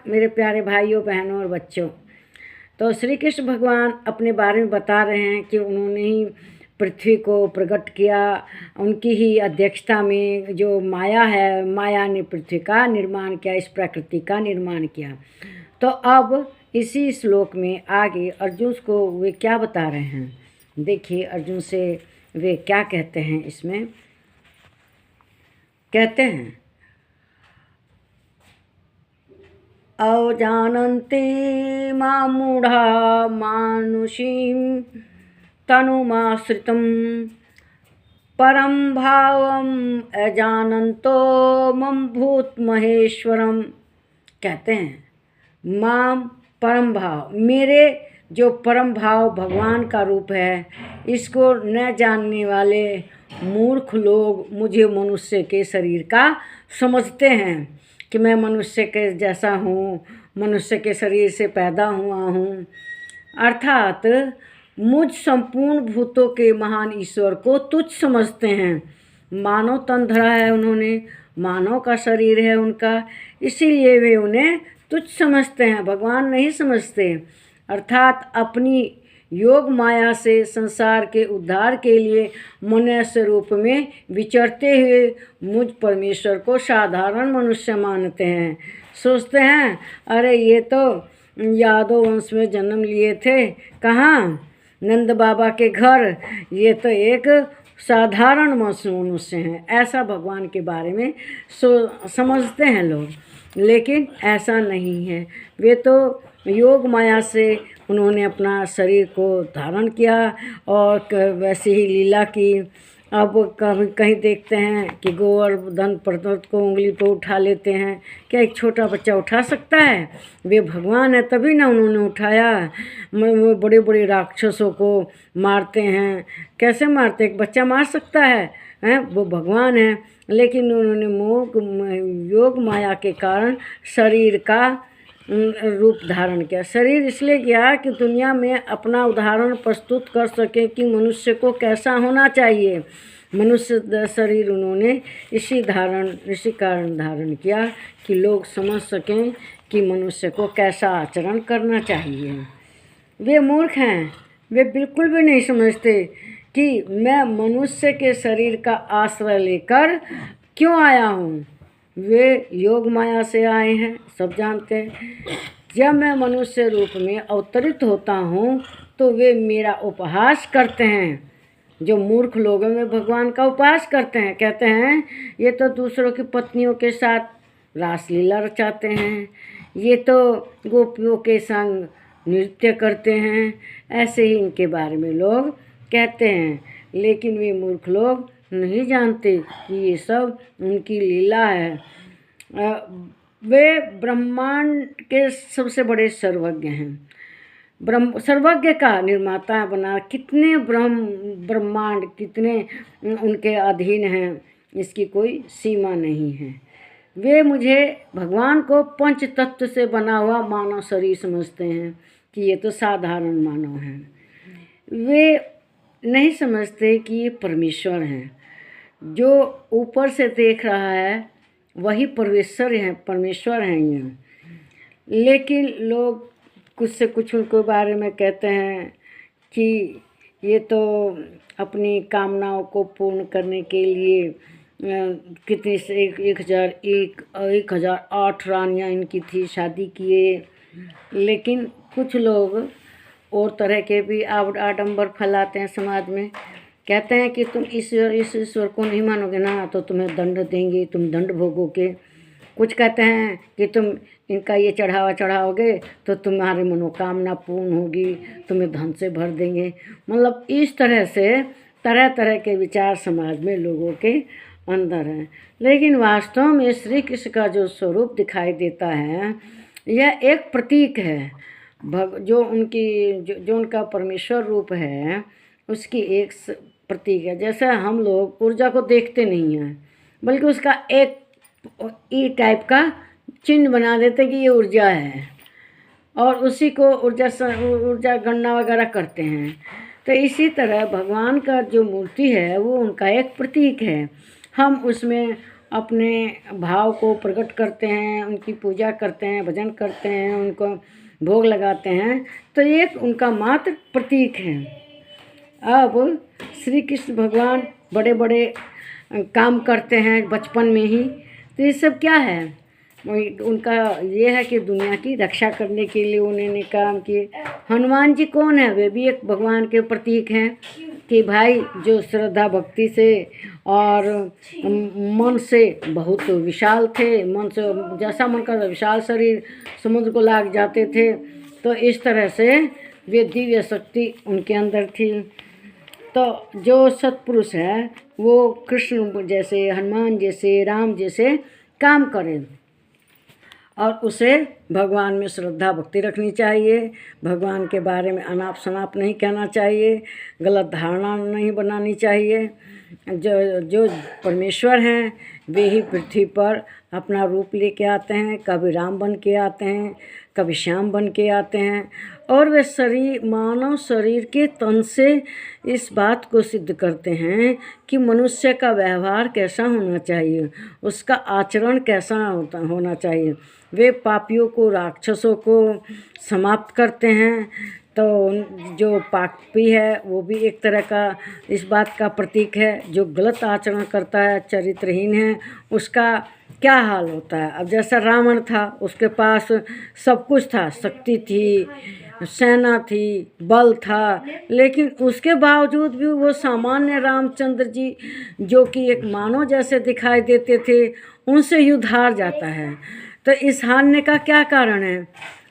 मेरे प्यारे भाइयों बहनों और बच्चों। तो श्री कृष्ण भगवान अपने बारे में बता रहे हैं कि उन्होंने ही पृथ्वी को प्रकट किया, उनकी ही अध्यक्षता में जो माया है, माया ने पृथ्वी का निर्माण किया, इस प्रकृति का निर्माण किया। तो अब इसी श्लोक में आगे अर्जुन को वे क्या बता रहे हैं, देखिए अर्जुन से वे क्या कहते हैं। इसमें कहते हैं, अवजानन्ति मां मूढ़ा मानुषीं तनुमाश्रितं परं भावम् अजानन्तो मम भूत महेश्वरम। कहते हैं मां परम भाव, मेरे जो परम भाव भगवान का रूप है, इसको न जानने वाले मूर्ख लोग मुझे मनुष्य के शरीर का समझते हैं कि मैं मनुष्य के जैसा हूँ, मनुष्य के शरीर से पैदा हुआ हूँ। अर्थात मुझ संपूर्ण भूतों के महान ईश्वर को तुच्छ समझते हैं। मानव तन धरा है उन्होंने, मानव का शरीर है उनका, इसीलिए वे उन्हें तुच्छ समझते हैं, भगवान नहीं समझते। अर्थात अपनी योग माया से संसार के उद्धार के लिए मनुष्य रूप में विचरते हुए मुझ परमेश्वर को साधारण मनुष्य मानते हैं। सोचते हैं अरे ये तो यादव वंश में जन्म लिए थे, कहाँ, नंद बाबा के घर, ये तो एक साधारण मनुष्य हैं, ऐसा भगवान के बारे में समझते हैं लोग। लेकिन ऐसा नहीं है, वे तो योग माया से उन्होंने अपना शरीर को धारण किया और वैसे ही लीला की। अब कभी कहीं देखते हैं कि गोवर्धन पर्वत को उंगली पर उठा लेते हैं, क्या एक छोटा बच्चा उठा सकता है? वे भगवान है तभी ना उन्होंने उठाया। वो बड़े बड़े राक्षसों को मारते हैं, कैसे मारते, एक बच्चा मार सकता है? वो भगवान है। लेकिन उन्होंने योग माया के कारण शरीर का रूप धारण किया। शरीर इसलिए किया कि दुनिया में अपना उदाहरण प्रस्तुत कर सके कि मनुष्य को कैसा होना चाहिए। मनुष्य शरीर उन्होंने इसी कारण धारण किया कि लोग समझ सकें कि मनुष्य को कैसा आचरण करना चाहिए। वे मूर्ख हैं, वे बिल्कुल भी नहीं समझते कि मैं मनुष्य के शरीर का आश्रय लेकर क्यों आया हूँ। वे योग माया से आए हैं, सब जानते हैं। जब मैं मनुष्य रूप में अवतरित होता हूँ तो वे मेरा उपहास करते हैं। जो मूर्ख लोग हैं वे भगवान का उपहास करते हैं, कहते हैं ये तो दूसरों की पत्नियों के साथ रासलीला रचाते हैं, ये तो गोपियों के संग नृत्य करते हैं, ऐसे ही इनके बारे में लोग कहते हैं। लेकिन वे मूर्ख लोग नहीं जानते कि ये सब उनकी लीला है। वे ब्रह्मांड के सबसे बड़े सर्वज्ञ हैं, सर्वज्ञ का निर्माता बना, कितने ब्रह्मांड कितने उनके अधीन हैं, इसकी कोई सीमा नहीं है। वे मुझे भगवान को पंच तत्व से बना हुआ मानव शरीर समझते हैं कि ये तो साधारण मानव हैं। वे नहीं समझते कि ये परमेश्वर हैं, जो ऊपर से देख रहा है वही परमेश्वर हैं ये। लेकिन लोग कुछ से कुछ उनके बारे में कहते हैं कि ये तो अपनी कामनाओं को पूर्ण करने के लिए कितनी से 1008 रानियाँ इनकी थी, शादी किए। लेकिन कुछ लोग और तरह के भी आडंबर फैलाते हैं समाज में, कहते हैं कि तुम इस ईश्वर को नहीं मानोगे ना तो तुम्हें दंड देंगे, तुम दंड भोगोगे। कुछ कहते हैं कि तुम इनका ये चढ़ावा चढ़ाओगे तो तुम्हारी मनोकामना पूर्ण होगी, तुम्हें धन से भर देंगे। मतलब इस तरह से तरह तरह के विचार समाज में लोगों के अंदर हैं। लेकिन वास्तव में श्री कृष्ण का जो स्वरूप दिखाई देता है यह एक प्रतीक है। जो उनका परमेश्वर रूप है उसकी एक प्रतीक है। जैसे हम लोग ऊर्जा को देखते नहीं हैं बल्कि उसका एक ई टाइप का चिन्ह बना देते कि ये ऊर्जा है और उसी को ऊर्जा गणना वगैरह करते हैं। तो इसी तरह भगवान का जो मूर्ति है वो उनका एक प्रतीक है। हम उसमें अपने भाव को प्रकट करते हैं, उनकी पूजा करते हैं, भजन करते हैं, उनको भोग लगाते हैं, तो एक उनका मात्र प्रतीक है। अब श्री कृष्ण भगवान बड़े बड़े काम करते हैं बचपन में ही, तो ये सब क्या है? उनका ये है कि दुनिया की रक्षा करने के लिए उन्होंने काम किए। हनुमान जी कौन है? वे भी एक भगवान के प्रतीक हैं कि भाई जो श्रद्धा भक्ति से और मन से बहुत विशाल थे, मन से जैसा मन का विशाल शरीर समुद्र को लाग जाते थे, तो इस तरह से वे दिव्य शक्ति उनके अंदर थी। तो जो सत्पुरुष है वो कृष्ण जैसे, हनुमान जैसे, राम जैसे काम करें और उसे भगवान में श्रद्धा भक्ति रखनी चाहिए। भगवान के बारे में अनाप शनाप नहीं कहना चाहिए, गलत धारणा नहीं बनानी चाहिए। जो परमेश्वर हैं वे ही पृथ्वी पर अपना रूप लेके आते हैं, कभी राम बन के आते हैं, कभी श्याम बन के आते हैं, और वे शरीर, मानव शरीर के तन से इस बात को सिद्ध करते हैं कि मनुष्य का व्यवहार कैसा होना चाहिए, उसका आचरण कैसा होना चाहिए। वे पापियों को, राक्षसों को समाप्त करते हैं। तो जो पापी है वो भी एक तरह का इस बात का प्रतीक है। जो गलत आचरण करता है, चरित्रहीन है, उसका क्या हाल होता है। अब जैसा रावण था, उसके पास सब कुछ था, शक्ति थी, सेना थी, बल था, लेकिन उसके बावजूद भी वो सामान्य रामचंद्र जी जो कि एक मानव जैसे दिखाई देते थे, उनसे युद्ध हार जाता है। तो इस हारने का क्या कारण है?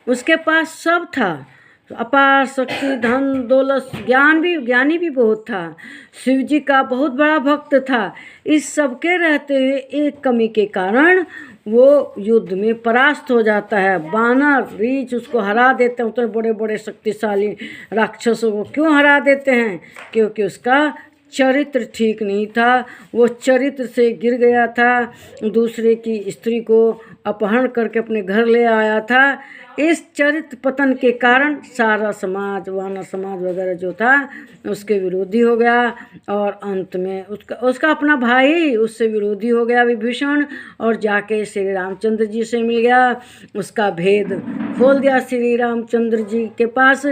उसके पास सब था, अपार शक्ति, धन, दौलत, ज्ञानी भी बहुत था, शिव जी का बहुत बड़ा भक्त था। इस सब के रहते हुए एक कमी के कारण वो युद्ध में परास्त हो जाता है। वानर रीछ उसको हरा देते हैं। उतने बड़े बड़े शक्तिशाली राक्षसों को क्यों हरा देते हैं? क्योंकि उसका चरित्र ठीक नहीं था, वो चरित्र से गिर गया था, दूसरे की स्त्री को अपहरण करके अपने घर ले आया था। इस चरित्र पतन के कारण सारा समाज, वानर समाज वगैरह जो था, उसके विरोधी हो गया, और अंत में उसका अपना भाई उससे विरोधी हो गया, विभीषण, और जाके श्री रामचंद्र जी से मिल गया। उसका भेद खोल दिया श्री रामचंद्र जी के पास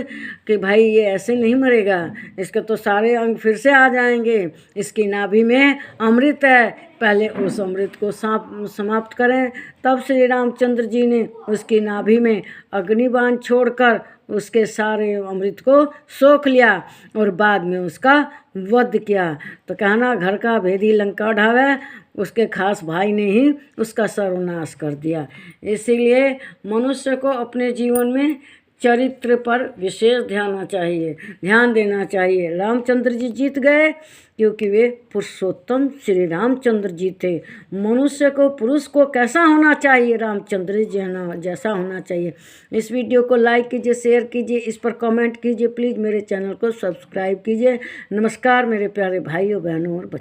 कि भाई ये ऐसे नहीं मरेगा, इसके तो सारे अंग फिर से आ जाएंगे, इसकी नाभि में अमृत है, पहले उस अमृत को समाप्त करें। तब श्री रामचंद्र जी ने उसकी नाभि में अग्निबाण छोड़कर उसके सारे अमृत को सोख लिया और बाद में उसका वध किया। तो कहना घर का भेदी लंका ढावे, उसके खास भाई ने ही उसका सर्वनाश कर दिया। इसीलिए मनुष्य को अपने जीवन में चरित्र पर विशेष ध्यान देना चाहिए। रामचंद्र जी जीत गए क्योंकि वे पुरुषोत्तम श्री रामचंद्र जी थे। मनुष्य को, पुरुष को कैसा होना चाहिए? रामचंद्र जी जैसा होना चाहिए। इस वीडियो को लाइक कीजिए, शेयर कीजिए, इस पर कमेंट कीजिए, प्लीज़ मेरे चैनल को सब्सक्राइब कीजिए। नमस्कार मेरे प्यारे भाइयों, बहनों और बच्चों।